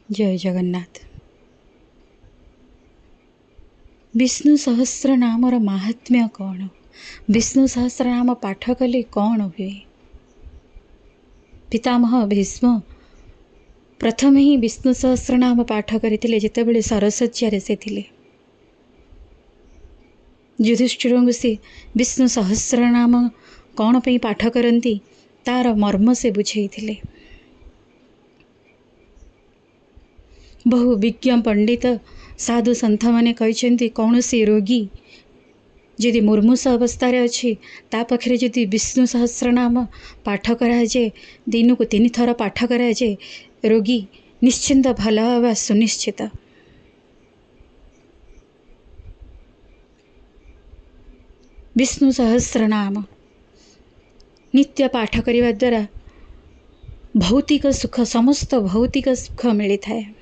जय जगन्नाथ। विष्णु सहस्र नामर माहात्म्य कौन? विष्णु सहस्र नाम पाठ कले कौन हुए? पितामह भीष्म प्रथम ही विष्णु सहस्र नाम पाठ करते जितेबले सरशଯ୍ୟାରେ से थिले। युधिष्ठिर को से विष्णु सहस्र नाम कौन पे पाठ करती तार मर्म से बुझे थिले। बहु विज्ञ पंडित साधु सन्थ माने कहते कौन सी रोगी यदि मुर्मूष अवस्था अच्छी ता पाखे जदि विष्णु सहस्र नाम पाठ कराए दिन को 3 थर पाठ कराए रोगी निश्चिंत भल हवा सुनिश्चित। विष्णु सहस्र नाम नित्य पाठ करने द्वारा भौतिक सुख समस्त भौतिक सुख मिलता है।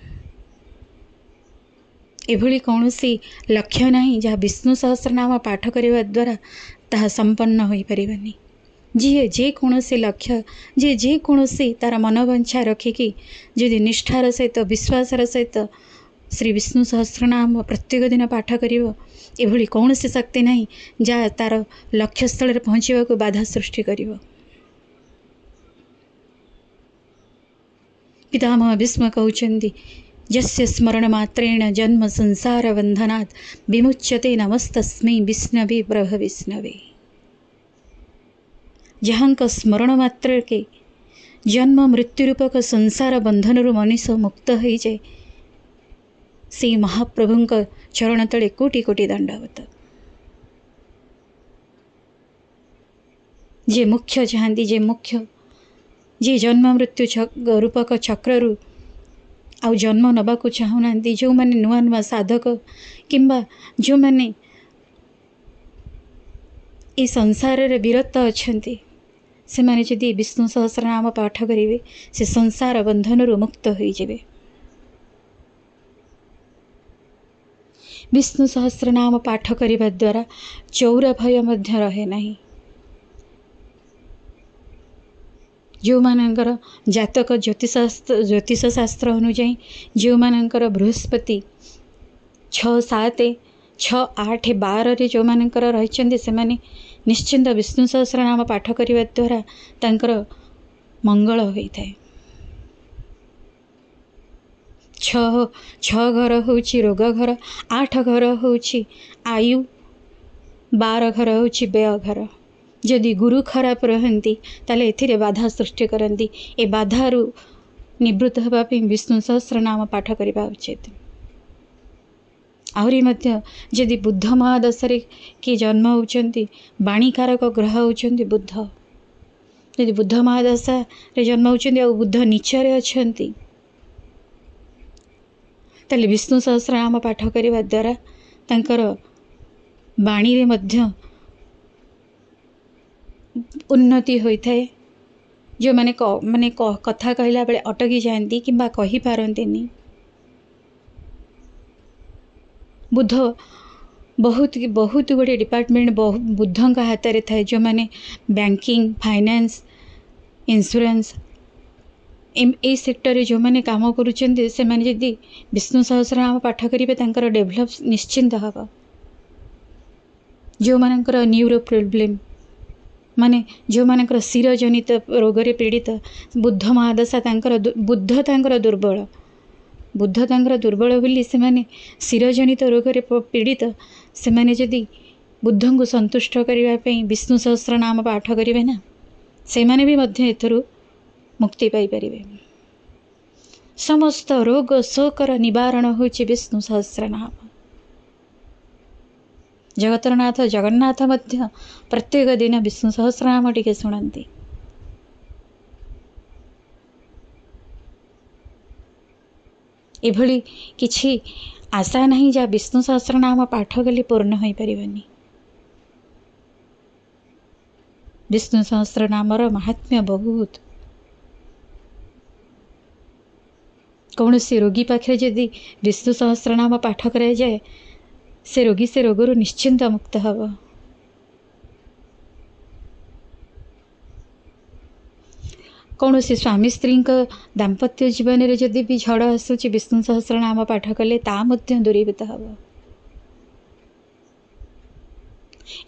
एभली कौन सी लक्ष्य नहीं जहाँ विष्णु सहस्र नाम पाठ करने द्वारा ताहा संपन्न हो पारिबानी। जी जे कौन से लक्ष्य जे कौन से तार मनोवांछा रखिकी जदि निष्ठार सहित विश्वासर सहित श्री विष्णु सहस्र नाम प्रत्येक दिन पाठ करिवो एभली कौन सी शक्ति नहीं जहाँ तार लक्ष्य स्थल पहुँचवा को बाधा सृष्टि करिवो। पितामह भीष्म कहउछन्ति यस्य स्मरण मात्रेण जन्म संसार बंधनात् विमुच्यते नमस्तस्मै विष्णवे प्रभ विष्णवे। जहाँक स्मरण मात्र के जन्म मृत्यु रूपक संसार बंधन मनुष्य मुक्त हो जाए से महाप्रभुंक चरण तले कोटि कोटि दंडवत। जे मुख्य चाहती जे मुख्य जे जन्म मृत्यु रूपक चक्रु आउ जन्म नवा को चाहूना जो मैंने नुआ नुआ साधक किंबा जो मैंने ये संसार रे विरत अच्छे से माने जदि विष्णु सहस्र नाम पाठ करेंगे से संसार बंधन मुक्त हो जाए। विष्णु सहस्र नाम पाठ करने द्वारा चौर भय मध्य रहे नहीं। जो मानकर जातक ज्योतिष शास्त्र अनुजाई जो मानकर बृहस्पति 6, 7, 6, 8, 12 जो मानकर रही से माने निश्चिंत विष्णु सहस्र नाम पाठ करने द्वारा तांकर मंगल होता है। 6 घर होची रोग घर, 8 घर होची आयु, 12 घर होची व्यय घर। जदि गुरु खराब रहती ताले एथिरे बाधा सृष्टि करती ए बाधारू निवृत्त होगापी विष्णु सहस्र नाम पाठ करवा उचित। आहरी मध्य जदि बुद्ध महादशा किए जन्म होती वाणीकारक ग्रह होती बुद्ध यदि बुद्ध महादशा रे जन्म होती आ बुद्ध नीचरे अच्छी ताले विष्णु सहस्र नाम पाठ करने द्वारा तांकर वाणी रे मध्य उन्नति होता है। जो माने कथा कहला बेले अटकी जाती कि कही पारंतिनी। बुद्ध बहुत बहुत गुड़े डिपार्टमेंट बुद्धों का हाथ में थाए जो माने banking finance insurance A sector जो माने काम करुचंदी से माने जदि विष्णु सहस्र नाम पाठ करेंगे तांकर डेभलप निश्चिंत हवा। जो मानकर न्यूरो प्रॉब्लम माने जो मानकर शिर जनित रोग रे पीड़ित बुद्ध महादशा बुद्ध तांकर दुर्बल बोली से माने शिर जनित रोग रे पीड़ित से माने जदि बुद्ध को संतुष्ट करने विष्णु सहस्र नाम पाठ करेंगे ना से माने भी मध्य एथरू मुक्ति पाई परिबे। समस्त रोग शोकर निवारण होछि विष्णु सहस्र नाम। जगतरनाथ जगन्नाथ मध्य प्रत्येक दिन विष्णु सहस्र नाम टिके शुणती। एभली किछि आशा नहीं जहाँ विष्णु सहस्र नाम पाठ कले पूर्ण हो पारिबनी। विष्णु सहस्र नामर महात्म्य बहुत। कौन सी रोगी पाखे जदि विष्णु सहस्र नाम पाठ कराए जाए से रोगी से रोगरू निश्चिंत मुक्त हब। कौन से स्वामी स्त्री दाम्पत्य जीवन में जदि भी झड़ आसूँ विष्णु सहस्रनाम पाठ कले ता मध्य दूरीभूत हम।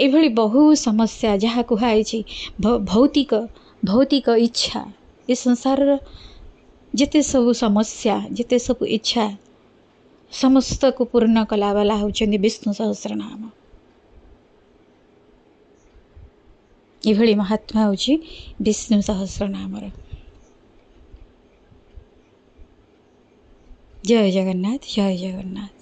एभली बहु समस्या जहाँ कहुई भौतिक भौतिक इच्छा ये संसार जिते सब समस्या जिते सब इच्छा समस्त को पूर्ण कला वाला होचंदी विष्णु सहस्रनाम। एभली महात्मा होची विष्णु सहस्रनामर। जय जगन्नाथ जय जगन्नाथ।